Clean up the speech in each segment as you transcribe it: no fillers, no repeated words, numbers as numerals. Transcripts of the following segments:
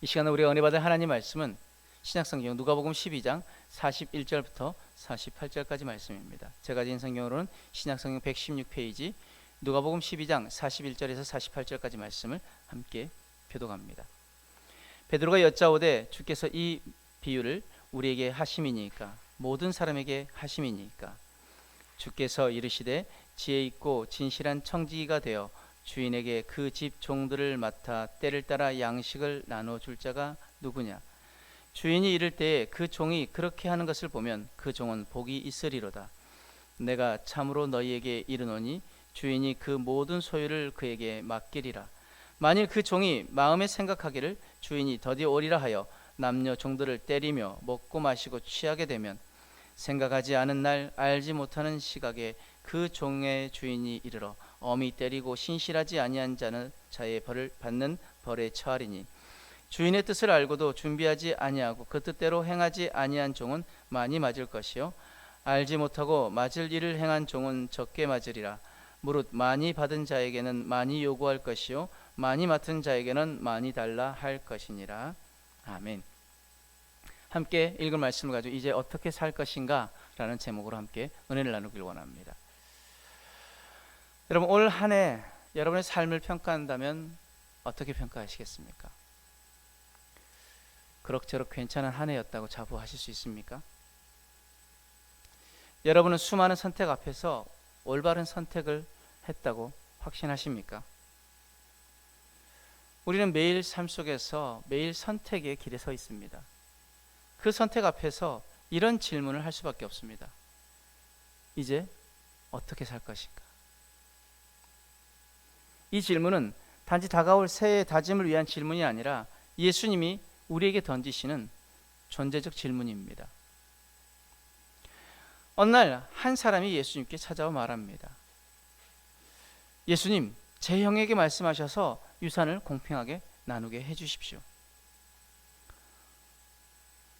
이 시간에 우리가 은혜 받을 하나님 말씀은 신약성경 누가복음 12장 41절부터 48절까지 말씀입니다. 제가 가진 성경으로는 신약성경 116페이지 누가복음 12장 41절에서 48절까지 말씀을 함께 교독합니다. 베드로가 여짜오되 주께서 이 비유를 우리에게 하심이니까 모든 사람에게 하심이니까 주께서 이르시되 지혜 있고 진실한 청지기가 되어 주인에게 그 집 종들을 맡아 때를 따라 양식을 나눠줄 자가 누구냐. 주인이 이를 때에 그 종이 그렇게 하는 것을 보면 그 종은 복이 있으리로다. 내가 참으로 너희에게 이르노니 주인이 그 모든 소유를 그에게 맡기리라. 만일 그 종이 마음에 생각하기를 주인이 더디 오리라 하여 남녀 종들을 때리며 먹고 마시고 취하게 되면 생각하지 않은 날 알지 못하는 시각에 그 종의 주인이 이르러 엄히 때리고 신실하지 아니한 자는 자의 벌을 받는 벌에 처하리니 주인의 뜻을 알고도 준비하지 아니하고 그 뜻대로 행하지 아니한 종은 많이 맞을 것이요 알지 못하고 맞을 일을 행한 종은 적게 맞으리라. 무릇 많이 받은 자에게는 많이 요구할 것이요 많이 맡은 자에게는 많이 달라 할 것이니라. 아멘. 함께 읽을 말씀을 가지고 이제 어떻게 살 것인가 라는 제목으로 함께 은혜를 나누길 원합니다. 여러분, 올 한 해 여러분의 삶을 평가한다면 어떻게 평가하시겠습니까? 그럭저럭 괜찮은 한 해였다고 자부하실 수 있습니까? 여러분은 수많은 선택 앞에서 올바른 선택을 했다고 확신하십니까? 우리는 매일 삶 속에서 매일 선택의 길에 서 있습니다. 그 선택 앞에서 이런 질문을 할 수밖에 없습니다. 이제 어떻게 살 것인가? 이 질문은 단지 다가올 새해의 다짐을 위한 질문이 아니라 예수님이 우리에게 던지시는 존재적 질문입니다. 어느 날 한 사람이 예수님께 찾아와 말합니다. 예수님, 제 형에게 말씀하셔서 유산을 공평하게 나누게 해주십시오.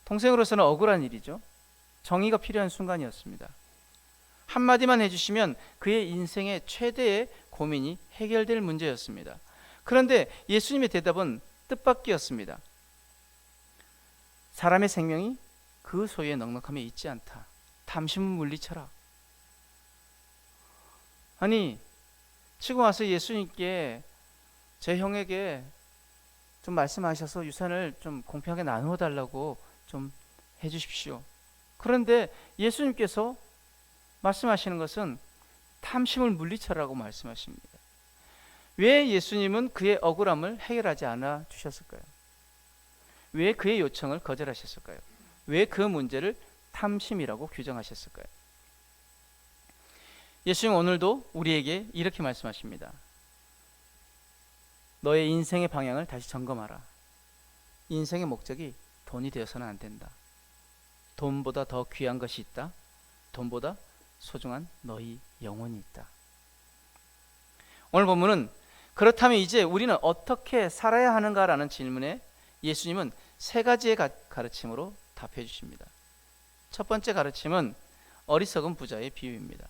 동생으로서는 억울한 일이죠. 정의가 필요한 순간이었습니다. 한마디만 해주시면 그의 인생의 최대의 고민이 해결될 문제였습니다. 그런데 예수님의 대답은 뜻밖이었습니다. 사람의 생명이 그 소유의 넉넉함에 있지 않다. 탐심은 물리쳐라. 아니, 지금 와서 예수님께 제 형에게 좀 말씀하셔서 유산을 좀 공평하게 나누어 달라고 좀 해주십시오. 그런데 예수님께서 말씀하시는 것은 탐심을 물리쳐라고 말씀하십니다. 왜 예수님은 그의 억울함을 해결하지 않아 주셨을까요? 왜 그의 요청을 거절하셨을까요? 왜 그 문제를 탐심이라고 규정하셨을까요? 예수님 오늘도 우리에게 이렇게 말씀하십니다. 너의 인생의 방향을 다시 점검하라. 인생의 목적이 돈이 되어서는 안 된다. 돈보다 더 귀한 것이 있다. 돈보다 소중한 너희 영혼이 있다. 오늘 본문은 그렇다면 이제 우리는 어떻게 살아야 하는가라는 질문에 예수님은 세 가지의 가르침으로 답해 주십니다. 첫 번째 가르침은 어리석은 부자의 비유입니다.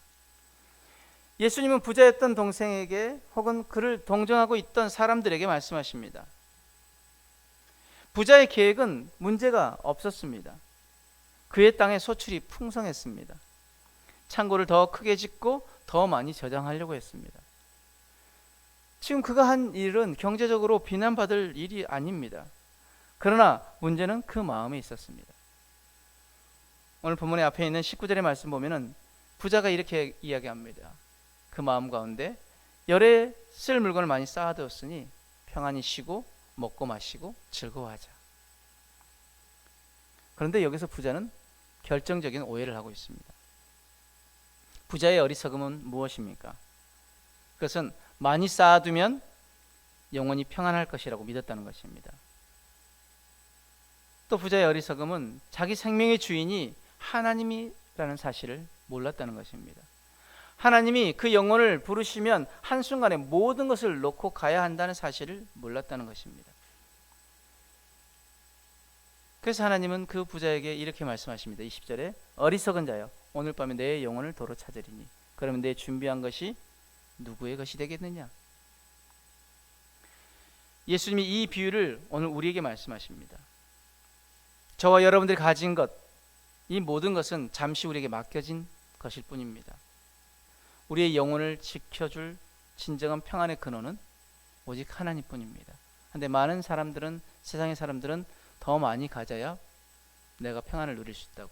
예수님은 부자였던 동생에게 혹은 그를 동정하고 있던 사람들에게 말씀하십니다. 부자의 계획은 문제가 없었습니다. 그의 땅에 소출이 풍성했습니다. 창고를 더 크게 짓고 더 많이 저장하려고 했습니다. 지금 그가 한 일은 경제적으로 비난받을 일이 아닙니다. 그러나 문제는 그 마음에 있었습니다. 오늘 본문의 앞에 있는 19절의 말씀 보면은 부자가 이렇게 이야기합니다. 그 마음 가운데 열에 쓸 물건을 많이 쌓아두었으니 평안히 쉬고 먹고 마시고 즐거워하자. 그런데 여기서 부자는 결정적인 오해를 하고 있습니다. 부자의 어리석음은 무엇입니까? 그것은 많이 쌓아두면 영원히 평안할 것이라고 믿었다는 것입니다. 또 부자의 어리석음은 자기 생명의 주인이 하나님이라는 사실을 몰랐다는 것입니다. 하나님이 그 영혼을 부르시면 한순간에 모든 것을 놓고 가야 한다는 사실을 몰랐다는 것입니다. 그래서 하나님은 그 부자에게 이렇게 말씀하십니다. 20절에 어리석은 자여 오늘 밤에 내 영혼을 도로 찾으리니 그러면 내 준비한 것이 누구의 것이 되겠느냐? 예수님이 이 비유를 오늘 우리에게 말씀하십니다. 저와 여러분들이 가진 것, 이 모든 것은 잠시 우리에게 맡겨진 것일 뿐입니다. 우리의 영혼을 지켜줄 진정한 평안의 근원은 오직 하나님뿐입니다. 그런데 많은 사람들은, 세상의 사람들은 더 많이 가져야 내가 평안을 누릴 수 있다고,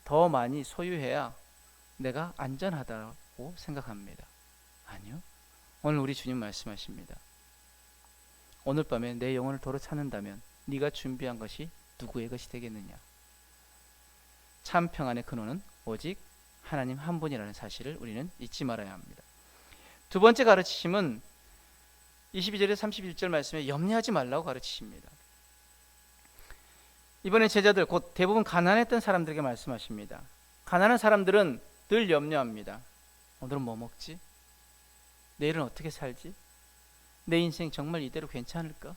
더 많이 소유해야 내가 안전하다고 생각합니다. 아니요. 오늘 우리 주님 말씀하십니다. 오늘 밤에 내 영혼을 도로 찾는다면 네가 준비한 것이 누구의 것이 되겠느냐. 참 평안의 근원은 오직 하나님 한 분이라는 사실을 우리는 잊지 말아야 합니다. 두 번째 가르치심은 22절에 31절 말씀에 염려하지 말라고 가르치십니다. 이번에 제자들, 곧 대부분 가난했던 사람들에게 말씀하십니다. 가난한 사람들은 늘 염려합니다. 오늘은 뭐 먹지? 내일은 어떻게 살지? 내 인생 정말 이대로 괜찮을까?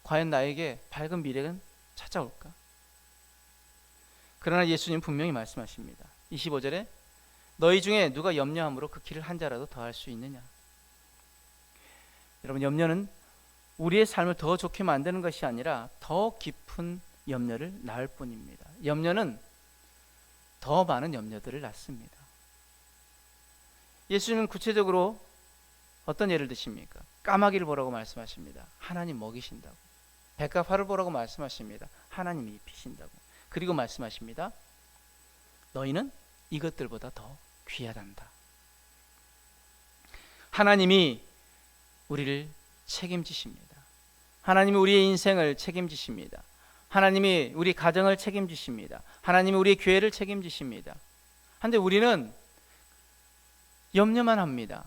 과연 나에게 밝은 미래는 찾아올까? 그러나 예수님 분명히 말씀하십니다. 25절에 너희 중에 누가 염려함으로 그 길을 한 자라도 더할 수 있느냐? 여러분, 염려는 우리의 삶을 더 좋게 만드는 것이 아니라 더 깊은 염려를 낳을 뿐입니다. 염려는 더 많은 염려들을 낳습니다. 예수님은 구체적으로 어떤 예를 드십니까? 까마귀를 보라고 말씀하십니다. 하나님 먹이신다고. 백합화를 보라고 말씀하십니다. 하나님이 입히신다고. 그리고 말씀하십니다. 너희는 이것들보다 더 귀하단다. 하나님이 우리를 책임지십니다. 하나님이 우리의 인생을 책임지십니다. 하나님이 우리 가정을 책임지십니다. 하나님이 우리의 교회를 책임지십니다. 그런데 우리는 염려만 합니다.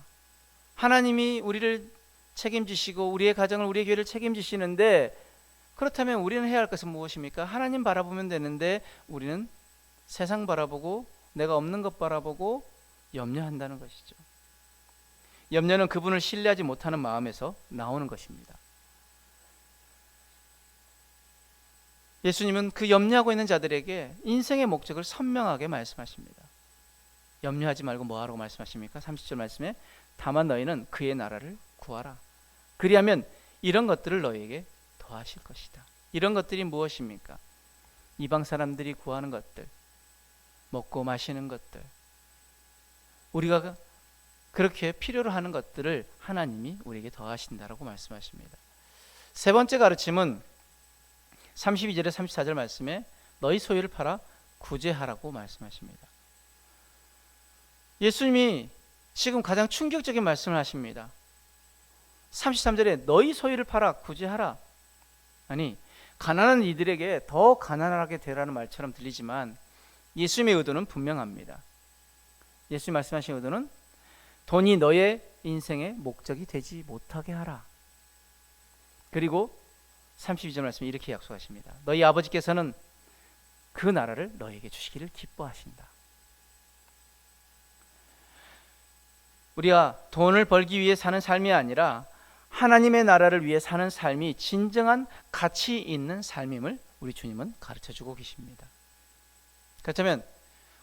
하나님이 우리를 책임지시고 우리의 가정을, 우리의 교회를 책임지시는데, 그렇다면 우리는 해야 할 것은 무엇입니까? 하나님 바라보면 되는데 우리는 세상 바라보고 내가 없는 것 바라보고 염려한다는 것이죠. 염려는 그분을 신뢰하지 못하는 마음에서 나오는 것입니다. 예수님은 그 염려하고 있는 자들에게 인생의 목적을 선명하게 말씀하십니다. 염려하지 말고 뭐 하라고 말씀하십니까? 30절 말씀에 다만 너희는 그의 나라를 구하라. 그리하면 이런 것들을 너희에게 더하실 것이다. 이런 것들이 무엇입니까? 이방 사람들이 구하는 것들, 먹고 마시는 것들, 우리가 그렇게 필요로 하는 것들을 하나님이 우리에게 더하신다라고 말씀하십니다. 세 번째 가르침은 32절에 34절 말씀에 너희 소유를 팔아 구제하라고 말씀하십니다. 예수님이 지금 가장 충격적인 말씀을 하십니다. 33절에 너희 소유를 팔아 구제하라. 아니, 가난한 이들에게 더 가난하게 되라는 말처럼 들리지만 예수님의 의도는 분명합니다. 예수님 말씀하신 의도는 돈이 너의 인생의 목적이 되지 못하게 하라. 그리고 32절 말씀에 이렇게 약속하십니다. 너희 아버지께서는 그 나라를 너에게 주시기를 기뻐하신다. 우리가 돈을 벌기 위해 사는 삶이 아니라 하나님의 나라를 위해 사는 삶이 진정한 가치 있는 삶임을 우리 주님은 가르쳐주고 계십니다. 그렇다면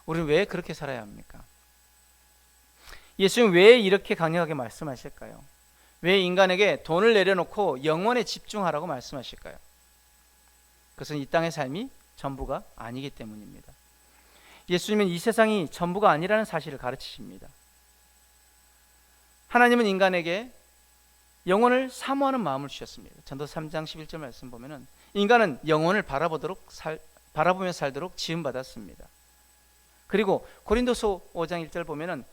우리는 왜 그렇게 살아야 합니까? 예수님 왜 이렇게 강력하게 말씀하실까요? 왜 인간에게 돈을 내려놓고 영혼에 집중하라고 말씀하실까요? 그것은 이 땅의 삶이 전부가 아니기 때문입니다. 예수님은 이 세상이 전부가 아니라는 사실을 가르치십니다. 하나님은 인간에게 영혼을 사모하는 마음을 주셨습니다. 전도서 3장 11절 말씀 보면은 인간은 영혼을 바라보며 살도록 지음받았습니다. 그리고 고린도서 5장 1절 보면은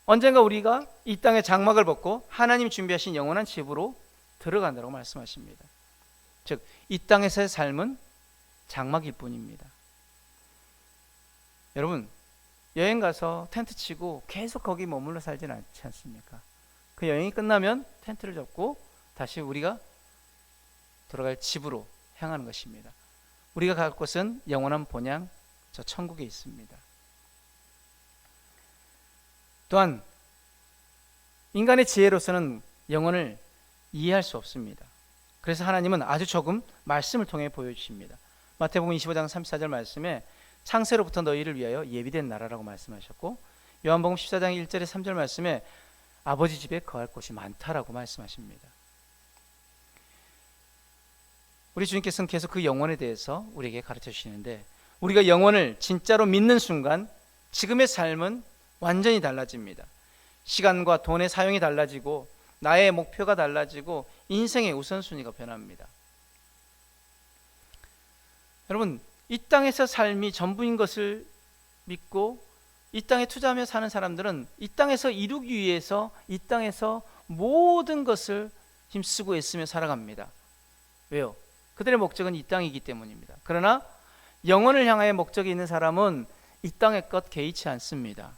언젠가 우리가 이 땅의 장막을 벗고 하나님 준비하신 영원한 집으로 들어간다고 말씀하십니다. 즉, 이 땅에서의 삶은 장막일 뿐입니다. 여러분, 여행 가서 텐트 치고 계속 거기 머물러 살지는 않지 않습니까? 그 여행이 끝나면 텐트를 접고 다시 우리가 돌아갈 집으로 향하는 것입니다. 우리가 갈 곳은 영원한 본향, 저 천국에 있습니다. 또한 인간의 지혜로서는 영혼을 이해할 수 없습니다. 그래서 하나님은 아주 조금 말씀을 통해 보여주십니다. 마태복음 25장 34절 말씀에 창세로부터 너희를 위하여 예비된 나라라고 말씀하셨고, 요한복음 14장 1절에 3절 말씀에 아버지 집에 거할 곳이 많다라고 말씀하십니다. 우리 주님께서는 계속 그 영혼에 대해서 우리에게 가르쳐 주시는데, 우리가 영혼을 진짜로 믿는 순간 지금의 삶은 완전히 달라집니다. 시간과 돈의 사용이 달라지고 나의 목표가 달라지고 인생의 우선순위가 변합니다. 여러분, 이 땅에서 삶이 전부인 것을 믿고 이 땅에 투자하며 사는 사람들은 이 땅에서 이루기 위해서 이 땅에서 모든 것을 힘쓰고 애쓰며 살아갑니다. 왜요? 그들의 목적은 이 땅이기 때문입니다. 그러나 영혼을 향하여 목적이 있는 사람은 이 땅의 것 개의치 않습니다.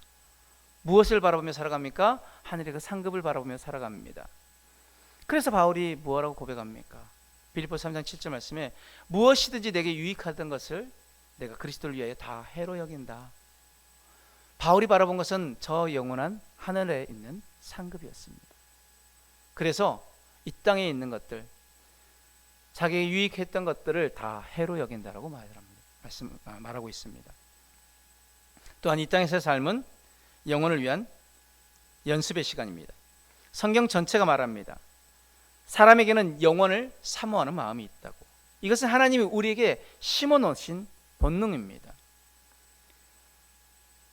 무엇을 바라보며 살아갑니까? 하늘의 그 상급을 바라보며 살아갑니다. 그래서 바울이 뭐라고 고백합니까? 빌립보서 3장 7절 말씀에 무엇이든지 내게 유익하던 것을 내가 그리스도를 위하여 다 해로 여긴다. 바울이 바라본 것은 저 영원한 하늘에 있는 상급이었습니다. 그래서 이 땅에 있는 것들, 자기에게 유익했던 것들을 다 해로 여긴다라고 말하고 있습니다. 또한 이 땅에서의 삶은 영혼을 위한 연습의 시간입니다. 성경 전체가 말합니다. 사람에게는 영혼을 사모하는 마음이 있다고. 이것은 하나님이 우리에게 심어놓으신 본능입니다.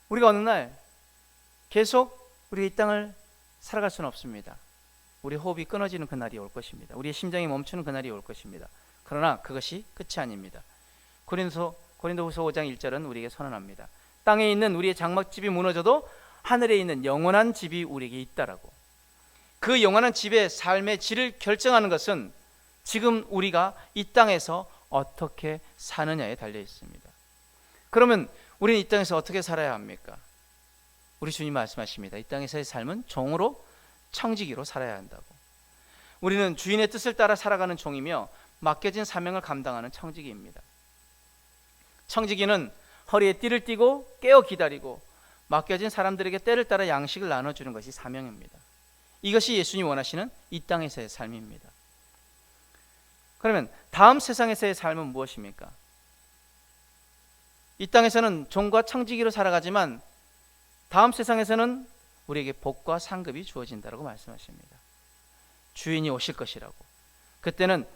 우리가 어느 날 계속 우리 이 땅을 살아갈 수는 없습니다. 우리 호흡이 끊어지는 그날이 올 것입니다. 우리의 심장이 멈추는 그날이 올 것입니다. 그러나 그것이 끝이 아닙니다. 고린도후서 5장 1절은 우리에게 선언합니다. 땅에 있는 우리의 장막집이 무너져도 하늘에 있는 영원한 집이 우리에게 있다라고. 그 영원한 집의 삶의 질을 결정하는 것은 지금 우리가 이 땅에서 어떻게 사느냐에 달려 있습니다. 그러면 우리는 이 땅에서 어떻게 살아야 합니까? 우리 주님 말씀하십니다. 이 땅에서의 삶은 종으로 청지기로 살아야 한다고. 우리는 주인의 뜻을 따라 살아가는 종이며 맡겨진 사명을 감당하는 청지기입니다. 청지기는 허리에 띠를 띠고 깨어 기다리고 맡겨진 사람들에게 때를 따라 양식을 나눠주는 것이 사명입니다. 이것이 예수님이 원하시는 이 땅에서의 삶입니다. 그러면 다음 세상에서의 삶은 무엇입니까? 이 땅에서는 종과 청지기로 살아가지만 다음 세상에서는 우리에게 복과 상급이 주어진다고 말씀하십니다. 주인이 오실 것이라고. 그때는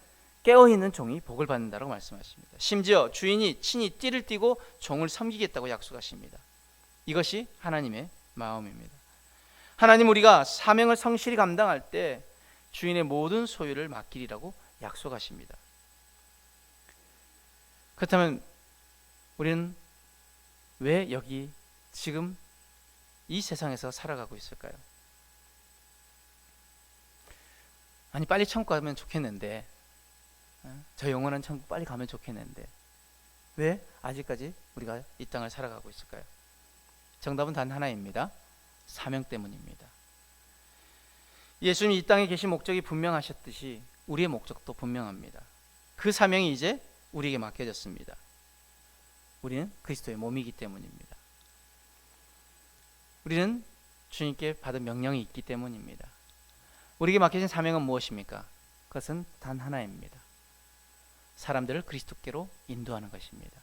깨어있는 종이 복을 받는다고 말씀하십니다. 심지어 주인이 친히 띠를 띠고 종을 섬기겠다고 약속하십니다. 이것이 하나님의 마음입니다. 하나님, 우리가 사명을 성실히 감당할 때 주인의 모든 소유를 맡기리라고 약속하십니다. 그렇다면 우리는 왜 여기 지금 이 세상에서 살아가고 있을까요? 아니, 빨리 천국 가면 좋겠는데, 저 영원한 천국 빨리 가면 좋겠는데 왜 아직까지 우리가 이 땅을 살아가고 있을까요? 정답은 단 하나입니다. 사명 때문입니다. 예수님이 이 땅에 계신 목적이 분명하셨듯이 우리의 목적도 분명합니다. 그 사명이 이제 우리에게 맡겨졌습니다. 우리는 그리스도의 몸이기 때문입니다. 우리는 주님께 받은 명령이 있기 때문입니다. 우리에게 맡겨진 사명은 무엇입니까? 그것은 단 하나입니다. 사람들을 그리스도께로 인도하는 것입니다.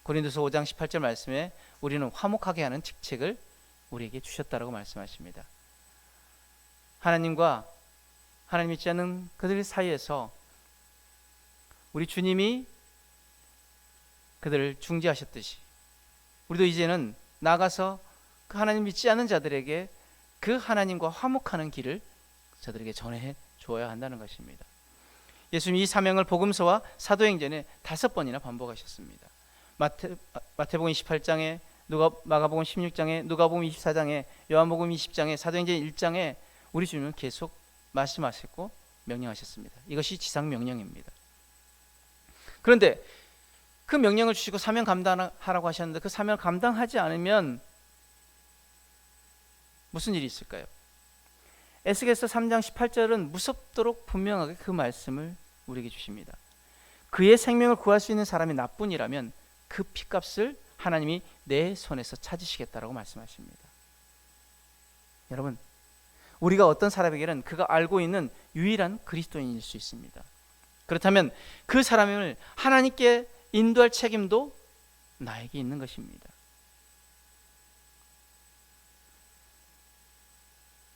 고린도서 5장 18절 말씀에 우리는 화목하게 하는 직책을 우리에게 주셨다라고 말씀하십니다. 하나님과 하나님 믿지 않는 그들 사이에서 우리 주님이 그들을 중재하셨듯이 우리도 이제는 나가서 그 하나님 믿지 않는 자들에게 그 하나님과 화목하는 길을 저들에게 전해 주어야 한다는 것입니다. 예수님이 이 사명을 복음서와 사도행전에 5번이나 반복하셨습니다. 마태복음 28장에, 마가복음 16장에, 누가복음 24장에, 요한복음 20장에, 사도행전 1장에 우리 주님은 계속 말씀하셨고 명령하셨습니다. 이것이 지상 명령입니다. 그런데 그 명령을 주시고 사명 감당하라고 하셨는데 그 사명을 감당하지 않으면 무슨 일이 있을까요? 에스겔서 3장 18절은 무섭도록 분명하게 그 말씀을 우리에게 주십니다. 그의 생명을 구할 수 있는 사람이 나뿐이라면 그 피값을 하나님이 내 손에서 찾으시겠다라고 말씀하십니다. 여러분, 우리가 어떤 사람에게는 그가 알고 있는 유일한 그리스도인일 수 있습니다. 그렇다면 그 사람을 하나님께 인도할 책임도 나에게 있는 것입니다.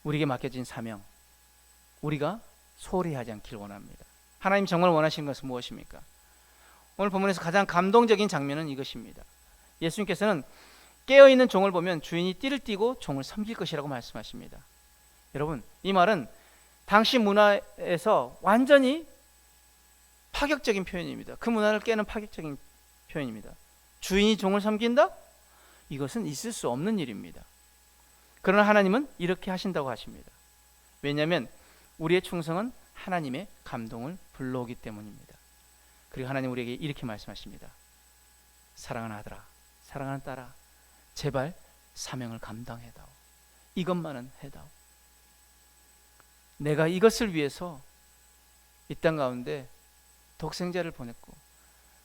우리에게 맡겨진 사명, 우리가 소홀히 하지 않기를 원합니다. 하나님 정말 원하시는 것은 무엇입니까? 오늘 본문에서 가장 감동적인 장면은 이것입니다. 예수님께서는 깨어있는 종을 보면 주인이 띠를 띠고 종을 섬길 것이라고 말씀하십니다. 여러분, 이 말은 당시 문화에서 완전히 파격적인 표현입니다. 그 문화를 깨는 파격적인 표현입니다. 주인이 종을 섬긴다? 이것은 있을 수 없는 일입니다. 그러나 하나님은 이렇게 하신다고 하십니다. 왜냐하면 우리의 충성은 하나님의 감동을 불러오기 때문입니다. 그리고 하나님 우리에게 이렇게 말씀하십니다. 사랑하는 아들아, 사랑하는 딸아, 제발 사명을 감당해다오. 이것만은 해다오. 내가 이것을 위해서 이 땅 가운데 독생자를 보냈고,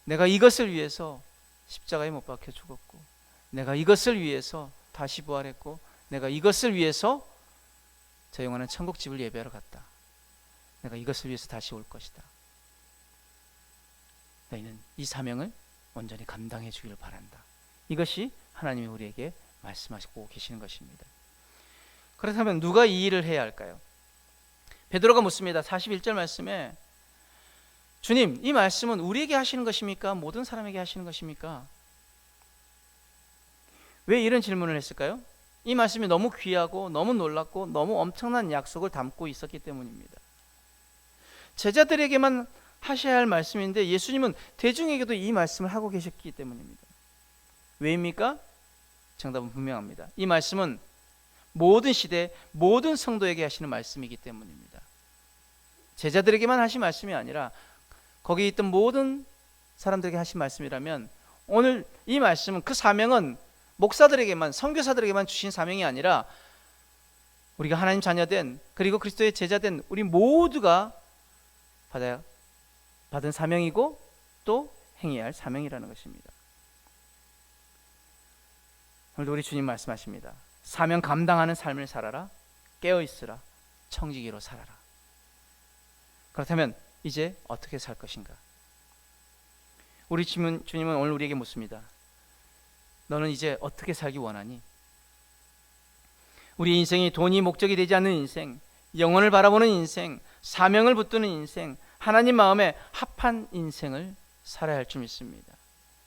내가 이것을 위해서 십자가에 못 박혀 죽었고, 내가 이것을 위해서 다시 부활했고, 내가 이것을 위해서 저 영원한 천국집을 예배하러 갔다. 내가 이것을 위해서 다시 올 것이다. 너희는 이 사명을 온전히 감당해 주기를 바란다. 이것이 하나님이 우리에게 말씀하시고 계시는 것입니다. 그렇다면 누가 이 일을 해야 할까요? 베드로가 묻습니다. 41절 말씀에 주님, 이 말씀은 우리에게 하시는 것입니까? 모든 사람에게 하시는 것입니까? 왜 이런 질문을 했을까요? 이 말씀이 너무 귀하고 너무 놀랍고 너무 엄청난 약속을 담고 있었기 때문입니다. 제자들에게만 하셔야 할 말씀인데 예수님은 대중에게도 이 말씀을 하고 계셨기 때문입니다. 왜입니까? 정답은 분명합니다. 이 말씀은 모든 시대 모든 성도에게 하시는 말씀이기 때문입니다. 제자들에게만 하신 말씀이 아니라 거기 있던 모든 사람들에게 하신 말씀이라면 오늘 이 말씀은, 그 사명은 목사들에게만, 선교사들에게만 주신 사명이 아니라 우리가 하나님 자녀된, 그리고 그리스도의 제자된 우리 모두가 받은 사명이고 또 행해야 할 사명이라는 것입니다. 오늘도 우리 주님 말씀하십니다. 사명 감당하는 삶을 살아라. 깨어있으라. 청지기로 살아라. 그렇다면 이제 어떻게 살 것인가? 우리 주님은 오늘 우리에게 묻습니다. 너는 이제 어떻게 살기 원하니? 우리 인생이 돈이 목적이 되지 않는 인생, 영혼을 바라보는 인생, 사명을 붙드는 인생, 하나님 마음에 합한 인생을 살아야 할 줄 믿습니다.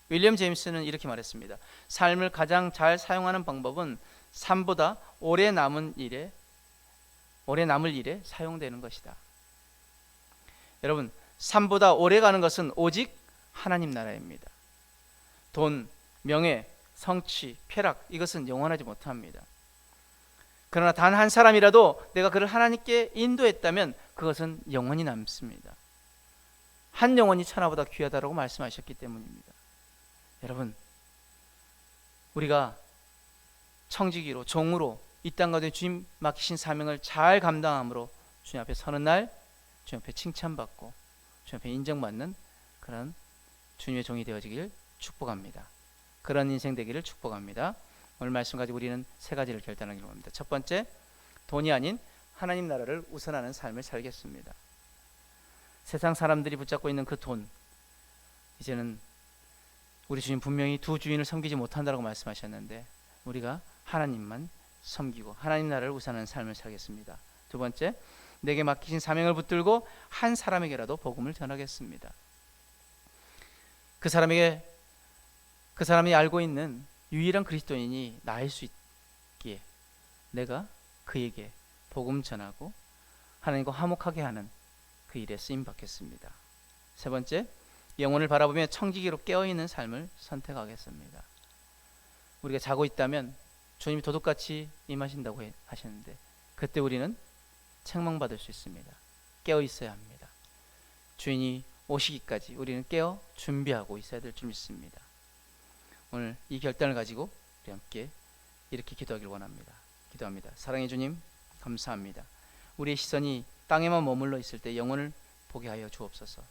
윌리엄 제임스는 이렇게 말했습니다. 삶을 가장 잘 사용하는 방법은 삶보다 오래 남을 일에 사용되는 것이다. 여러분, 삶보다 오래 가는 것은 오직 하나님 나라입니다. 돈, 명예, 성취, 쾌락, 이것은 영원하지 못합니다. 그러나 단 한 사람이라도 내가 그를 하나님께 인도했다면 그것은 영원히 남습니다. 한 영혼이 천하보다 귀하다라고 말씀하셨기 때문입니다. 여러분, 우리가 청지기로, 종으로 이 땅 가운데 주님 맡기신 사명을 잘 감당함으로 주님 앞에 서는 날 주님 앞에 칭찬받고 주님 앞에 인정받는 그런 주님의 종이 되어지길 축복합니다. 그런 인생 되기를 축복합니다. 오늘 말씀 가지고 우리는 세 가지를 결단하기로 합니다. 첫 번째, 돈이 아닌 하나님 나라를 우선하는 삶을 살겠습니다. 세상 사람들이 붙잡고 있는 그 돈, 이제는 우리 주님 분명히 두 주인을 섬기지 못한다고 말씀하셨는데 우리가 하나님만 섬기고 하나님 나라를 우선하는 삶을 살겠습니다. 두 번째, 내게 맡기신 사명을 붙들고 한 사람에게라도 복음을 전하겠습니다. 그 사람이 알고 있는 유일한 그리스도인이 나일 수 있기에 내가 그에게 복음 전하고 하나님과 화목하게 하는 그 일에 쓰임 받겠습니다. 세 번째, 영혼을 바라보며 청지기로 깨어있는 삶을 선택하겠습니다. 우리가 자고 있다면 주님이 도둑같이 임하신다고 하셨는데 그때 우리는 책망받을 수 있습니다. 깨어 있어야 합니다. 주인이 오시기까지 우리는 깨어 준비하고 있어야 될 줄 믿습니다. 오늘 이 결단을 가지고 우리 함께 이렇게 기도하길 원합니다. 기도합니다. 사랑의 주님, 감사합니다. 우리의 시선이 땅에만 머물러 있을 때 영혼을 보게 하여 주옵소서.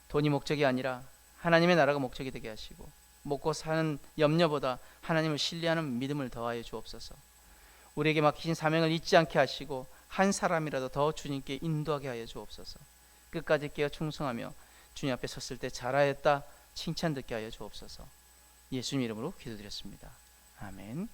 돈이 목적이 아니라 하나님의 나라가 목적이 되게 하시고 먹고 사는 염려보다 하나님을 신뢰하는 믿음을 더하여 주옵소서. 우리에게 맡기신 사명을 잊지 않게 하시고 한 사람이라도 더 주님께 인도하게 하여 주옵소서. 끝까지 깨어 충성하며 주님 앞에 섰을 때 잘하였다 칭찬 듣게 하여 주옵소서. 예수님 이름으로 기도드렸습니다. 아멘.